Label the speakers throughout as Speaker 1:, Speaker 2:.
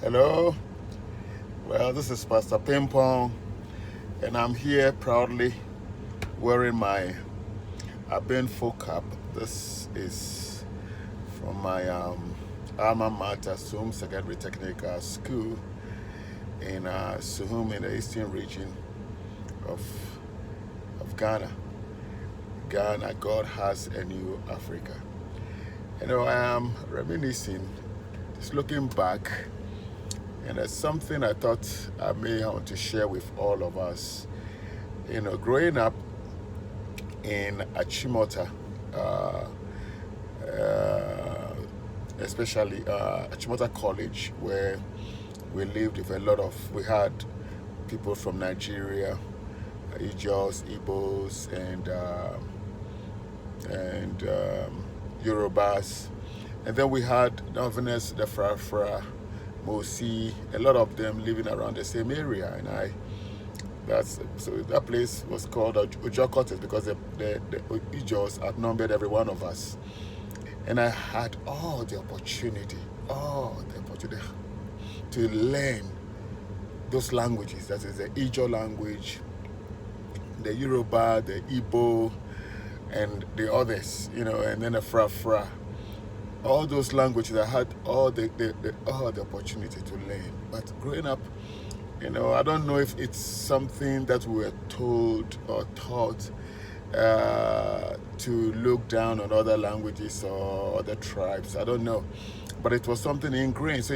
Speaker 1: Hello, well, this is Pastor Pimpong, and I'm here proudly wearing my Aben folk cap. This is from my alma mater, Suhum Secondary Technical School in Suhum in the eastern region of Ghana. Ghana, God has a new Africa. I am reminiscing, just looking back. And it's something I thought I may want to share with all of us. Growing up in Achimota, especially Achimota College, where we lived with we had people from Nigeria, Ijos, Igbos, and Yorubas. And then we had Northerners, the Frafra, Mosi, a lot of them living around the same area, and so that place was called Ujokotes because the Ijos outnumbered every one of us, and I had all the opportunity to learn those languages. That is the Ijo language, the Yoruba, the Igbo, and the others, and then the Frafra. All those languages, I had all the opportunity to learn. But growing up, I don't know if it's something that we were told or taught to look down on other languages or other tribes. I don't know, but it was something ingrained. So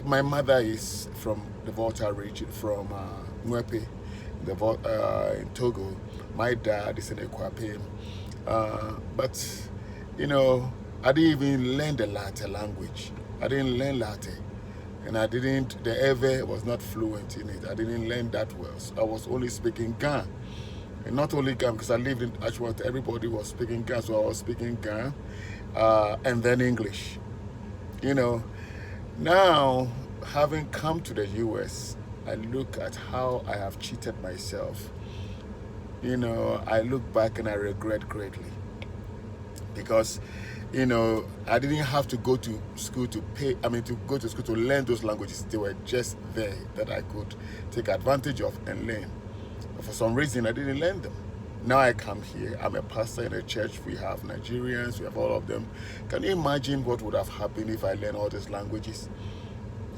Speaker 1: my mother is from the Volta region, from Mwepe, in Togo. My dad is in Ekwapim. But I didn't even learn the Latte language. I didn't learn Latte, and the Ewe was not fluent in it. I didn't learn that well. So I was only speaking Ga, and not only Ga, because I lived in Achimota, everybody was speaking Ga, so I was speaking Ga, and then English. Now, having come to the US, I look at how I have cheated myself. I look back and I regret greatly because, I didn't have to go to school to learn those languages. They were just there that I could take advantage of and learn. But for some reason, I didn't learn them. Now I come here. I'm a pastor in a church. We have Nigerians. We have all of them. Can you imagine what would have happened if I learned all these languages?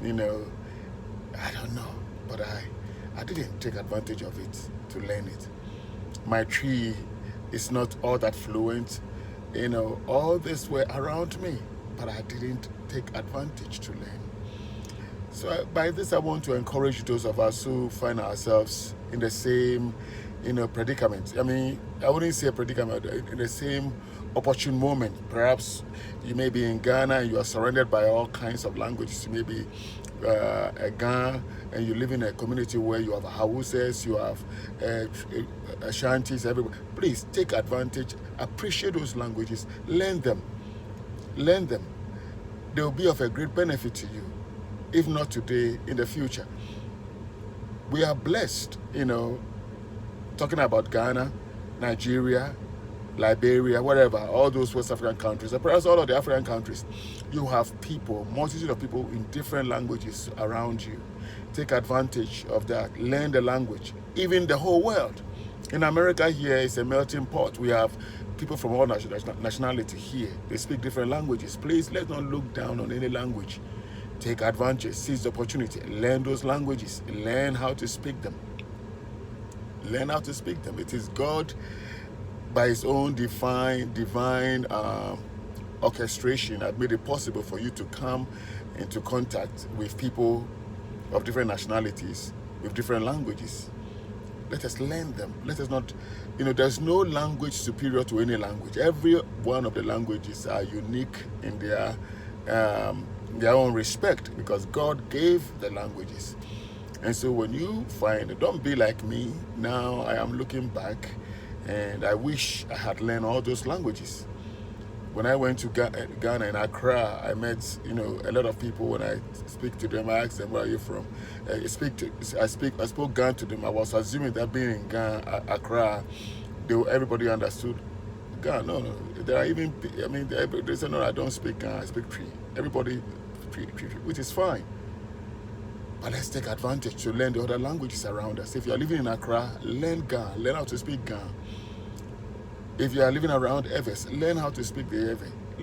Speaker 1: I don't know. But I didn't take advantage of it to learn it. My tree is not all that fluent. All this were around me, but I didn't take advantage to learn. So by this, I want to encourage those of us who find ourselves in the same, predicament. I wouldn't say a predicament, in the same opportune moment. Perhaps you may be in Ghana and you are surrounded by all kinds of languages. You may be a Ghana, and you live in a community where you have Hausas, you have Ashantis, everybody. Please take advantage, appreciate those languages, learn them. They will be of a great benefit to you, if not today, in the future. We are blessed, talking about Ghana, Nigeria, Liberia, whatever, all those West African countries, and perhaps all of the African countries. You have multitude of people in different languages around you. Take advantage of that. Learn the language. Even the whole world. In America here, it's a melting pot. We have people from all nationality here. They speak different languages. Please, let's not look down on any language. Take advantage. Seize the opportunity. Learn those languages. Learn how to speak them. Learn how to speak them. It is God, by His own divine orchestration, that made it possible for you to come into contact with people of different nationalities, with different languages. Let us learn them. Let us not, there's no language superior to any language. Every one of the languages are unique in their own respect, because God gave the languages. And so when you find, don't be like me. Now I am looking back, and I wish I had learned all those languages. When I went to Ghana in Accra, I met a lot of people. When I speak to them, I ask them, "Where are you from?" I spoke Ghana to them. I was assuming that being in Ghana, Accra, everybody understood Ghana. No. There are even, I mean, they say, no, I don't speak Ghana, I speak Tree. Everybody, Tree, which is fine. But let's take advantage to learn the other languages around us. If you are living in Accra, learn Ghana, learn how to speak Ghana. If you are living around Eves, learn how to speak the Ewe.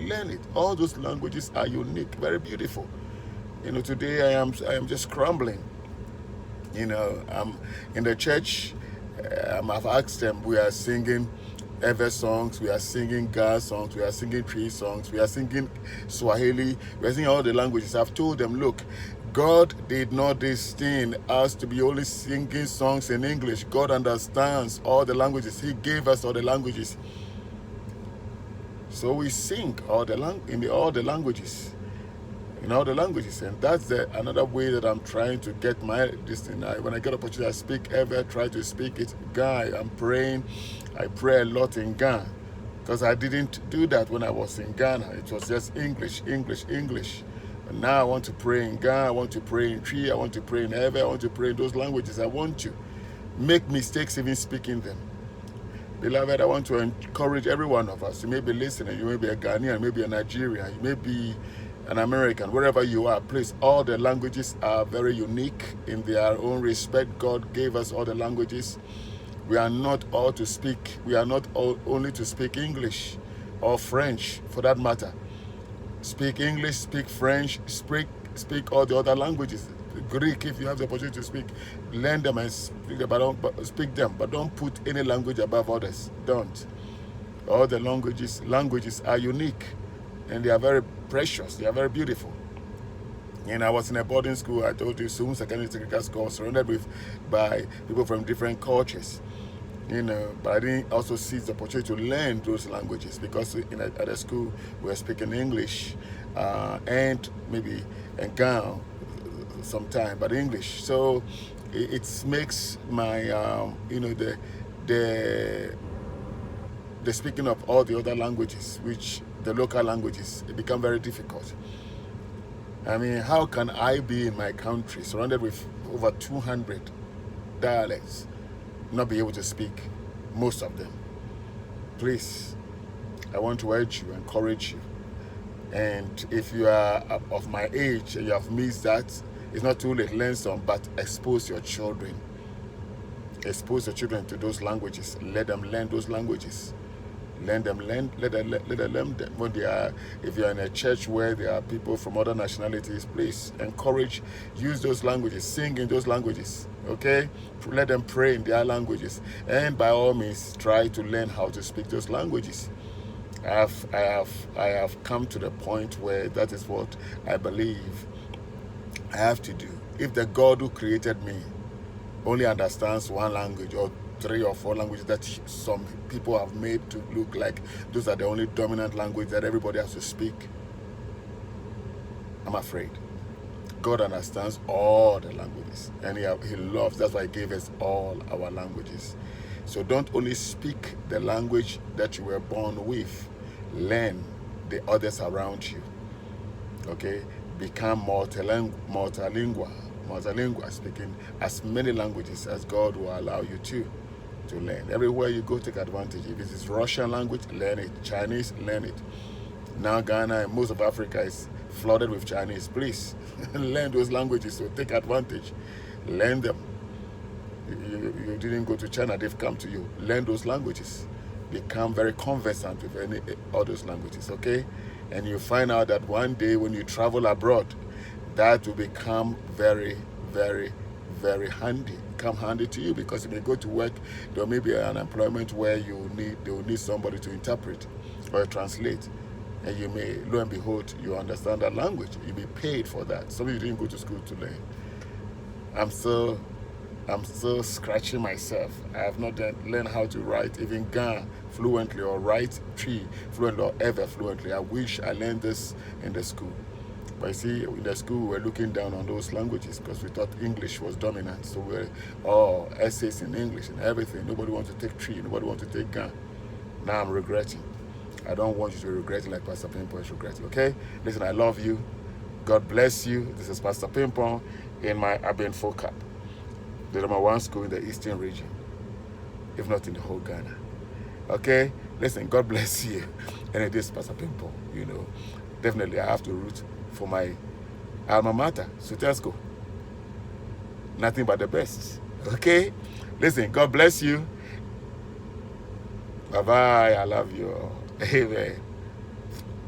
Speaker 1: Learn it. All those languages are unique, very beautiful. You know, today I am just scrambling. You know, I'm in the church. I've asked them. We are singing Ewe songs. We are singing Ga songs. We are singing Tree songs. We are singing Swahili. We are singing all the languages. I've told them, look, God did not destin us to be only singing songs in English. God understands all the languages. He gave us all the languages. So we sing all the languages. In all the languages. And that's another way that I'm trying to get my thing. When I get opportunity, I speak ever, try to speak it. Ga, I'm praying. I pray a lot in Ga. Because I didn't do that when I was in Ghana. It was just English, English, English. And now I want to pray in Ghana, I want to pray in Tree, I want to pray in Ever, I want to pray in those languages. I want to make mistakes even speaking them. Beloved, I want to encourage every one of us. You may be listening, you may be a Ghanaian, you may be a Nigerian, you may be an American, wherever you are, please, all the languages are very unique in their own respect. God gave us all the languages. We are not all to speak, we are not all only to speak English or French for that matter. Speak English, speak French, speak all the other languages. Greek, if you have the opportunity to speak, learn them and speak them, but don't put any language above others. Don't. All the languages are unique, and they are very precious. They are very beautiful. And I was in a boarding school, I told you, soon secondary technical school, surrounded by people from different cultures. You know, but I didn't also seize the opportunity to learn those languages because at the school we were speaking English and maybe in Ghana sometime, but English. So it makes my you know, the speaking of all the other languages, which the local languages, it become very difficult. I mean, how can I be in my country surrounded with over 200 dialects, not be able to speak most of them? Please, I want to urge you, encourage you. And if you are of my age and you have missed that, it's not too late. Learn some, but expose your children. Expose your children to those languages. Let them learn those languages. Let them learn them. When they are, if you are in a church where there are people from other nationalities, please encourage, use those languages, sing in those languages. Okay, let them pray in their languages, and by all means, try to learn how to speak those languages. I have come to the point where that is what I believe I have to do. If the God who created me only understands one language or 3 or 4 languages that some people have made to look like those are the only dominant language that everybody has to speak, I'm afraid. God understands all the languages, and he loves. That's why he gave us all our languages. So don't only speak the language that you were born with. Learn the others around you. Okay? Become multilingual, speaking as many languages as God will allow you to learn. Everywhere you go, take advantage. If it is Russian language, learn it. Chinese, learn it. Now Ghana and most of Africa is flooded with Chinese. Please, learn those languages, so take advantage. Learn them. You didn't go to China, they've come to you. Learn those languages. Become very conversant with all those languages, okay? And you find out that one day when you travel abroad, that will become very, very, very handy. Come handy to you, because you may go to work, there may be an employment where they will need somebody to interpret or translate. And you may, lo and behold, you understand that language. You'll be paid for that. Some of you didn't go to school to learn. I'm still scratching myself. I have not learned how to write even Ga fluently, or write Tree fluently, or Ever fluently. I wish I learned this in the school. But you see, in the school, we were looking down on those languages because we thought English was dominant. So we're all essays in English and everything. Nobody wants to take Tree. Nobody wants to take Ga. Now I'm regretting. I don't want you to regret it like Pastor Pimpong is regretting, okay? Listen, I love you. God bless you. This is Pastor Pimpong in my Abin Focap, the number 1 school in the Eastern region, if not in the whole Ghana. Okay? Listen, God bless you. And it is Pastor Pimpong, you know. Definitely, I have to root for my alma mater, Sutesco. Nothing but the best. Okay? Listen, God bless you. Bye-bye. I love you all. Amen.